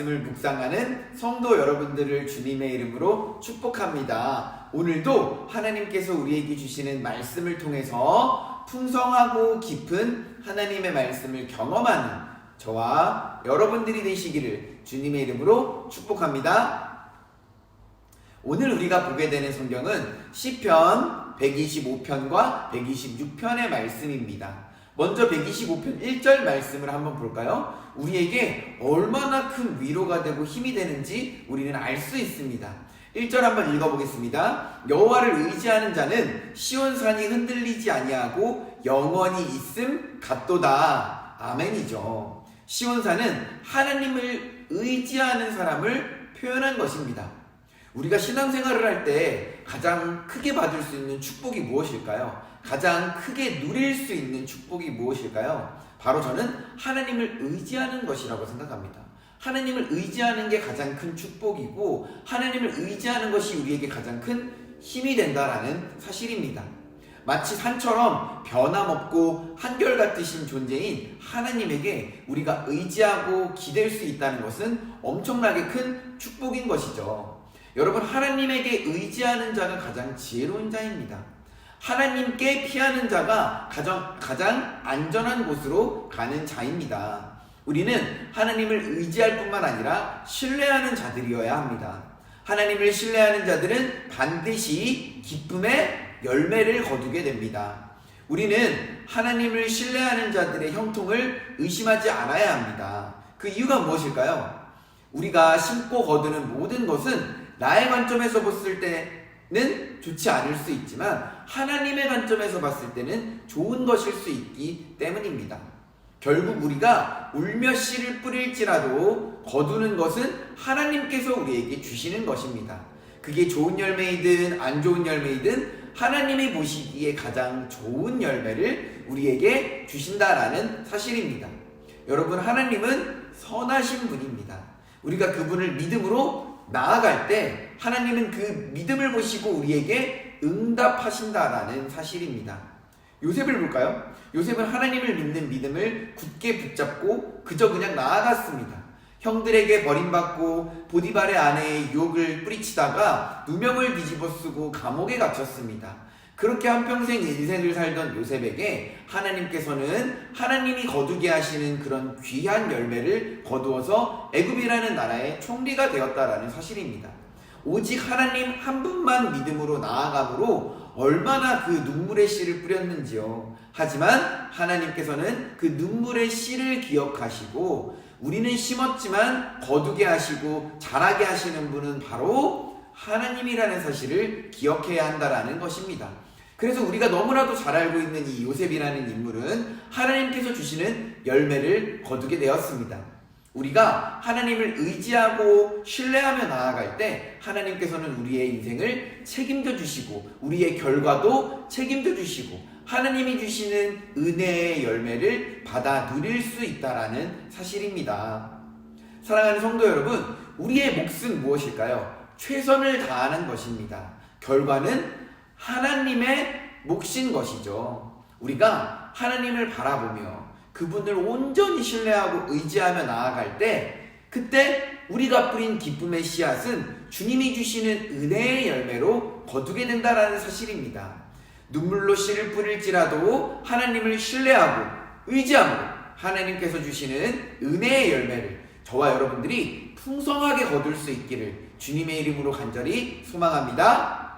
말씀을 묵상하는 성도 여러분들을 주님의 이름으로 축복합니다. 오늘도 하나님께서 우리에게 주시는 말씀을 통해서 풍성하고 깊은 하나님의 말씀을 경험하는 저와 여러분들이 되시기를 주님의 이름으로 축복합니다. 오늘 우리가 보게 되는 성경은 시편 125편과 126편의 말씀입니다. 먼저 125편 1절 말씀을 한번 볼까요? 우리에게 얼마나 큰 위로가 되고 힘이 되는지 우리는 알 수 있습니다. 1절 한번 읽어보겠습니다. 여호와를 의지하는 자는 시온산이 흔들리지 아니하고 영원히 있음 같도다. 아멘이죠. 시온산은 하나님을 의지하는 사람을 표현한 것입니다. 우리가 신앙생활을 할 때 가장 크게 받을 수 있는 축복이 무엇일까요? 가장 크게 누릴 수 있는 축복이 무엇일까요? 바로 저는 하나님을 의지하는 것이라고 생각합니다. 하나님을 의지하는 게 가장 큰 축복이고 하나님을 의지하는 것이 우리에게 가장 큰 힘이 된다라는 사실입니다. 마치 산처럼 변함없고 한결같으신 존재인 하나님에게 우리가 의지하고 기댈 수 있다는 것은 엄청나게 큰 축복인 것이죠. 여러분, 하나님에게 의지하는 자가 가장 지혜로운 자입니다. 하나님께 피하는 자가 가장 안전한 곳으로 가는 자입니다. 우리는 하나님을 의지할 뿐만 아니라 신뢰하는 자들이어야 합니다. 하나님을 신뢰하는 자들은 반드시 기쁨의 열매를 거두게 됩니다. 우리는 하나님을 신뢰하는 자들의 형통을 의심하지 않아야 합니다. 그 이유가 무엇일까요? 우리가 심고 거두는 모든 것은 나의 관점에서 봤을 때는 좋지 않을 수 있지만 하나님의 관점에서 봤을 때는 좋은 것일 수 있기 때문입니다. 결국 우리가 울며 씨를 뿌릴지라도 거두는 것은 하나님께서 우리에게 주시는 것입니다. 그게 좋은 열매이든 안 좋은 열매이든 하나님이 보시기에 가장 좋은 열매를 우리에게 주신다라는 사실입니다. 여러분, 하나님은 선하신 분입니다. 우리가 그분을 믿음으로 나아갈 때 하나님은 그 믿음을 보시고 우리에게 응답하신다라는 사실입니다. 요셉을 볼까요? 요셉은 하나님을 믿는 믿음을 굳게 붙잡고 그저 그냥 나아갔습니다. 형들에게 버림받고 보디발의 아내의 유혹을 뿌리치다가 누명을 뒤집어 쓰고 감옥에 갇혔습니다. 그렇게 한평생 인생을 살던 요셉에게 하나님께서는 하나님이 거두게 하시는 그런 귀한 열매를 거두어서 애굽이라는 나라의 총리가 되었다라는 사실입니다. 오직 하나님 한 분만 믿음으로 나아감으로 얼마나 그 눈물의 씨를 뿌렸는지요. 하지만 하나님께서는 그 눈물의 씨를 기억하시고 우리는 심었지만 거두게 하시고 자라게 하시는 분은 바로 하나님이라는 사실을 기억해야 한다라는 것입니다. 그래서 우리가 너무나도 잘 알고 있는 이 요셉이라는 인물은 하나님께서 주시는 열매를 거두게 되었습니다. 우리가 하나님을 의지하고 신뢰하며 나아갈 때 하나님께서는 우리의 인생을 책임져 주시고 우리의 결과도 책임져 주시고 하나님이 주시는 은혜의 열매를 받아 누릴 수 있다라는 사실입니다. 사랑하는 성도 여러분, 우리의 몫은 무엇일까요? 최선을 다하는 것입니다. 결과는 하나님의 몫인 것이죠. 우리가 하나님을 바라보며 그분을 온전히 신뢰하고 의지하며 나아갈 때 그때 우리가 뿌린 기쁨의 씨앗은 주님이 주시는 은혜의 열매로 거두게 된다는 사실입니다. 눈물로 씨를 뿌릴지라도 하나님을 신뢰하고 의지함으로 하나님께서 주시는 은혜의 열매를 저와 여러분들이 풍성하게 거둘 수 있기를 주님의 이름으로 간절히 소망합니다.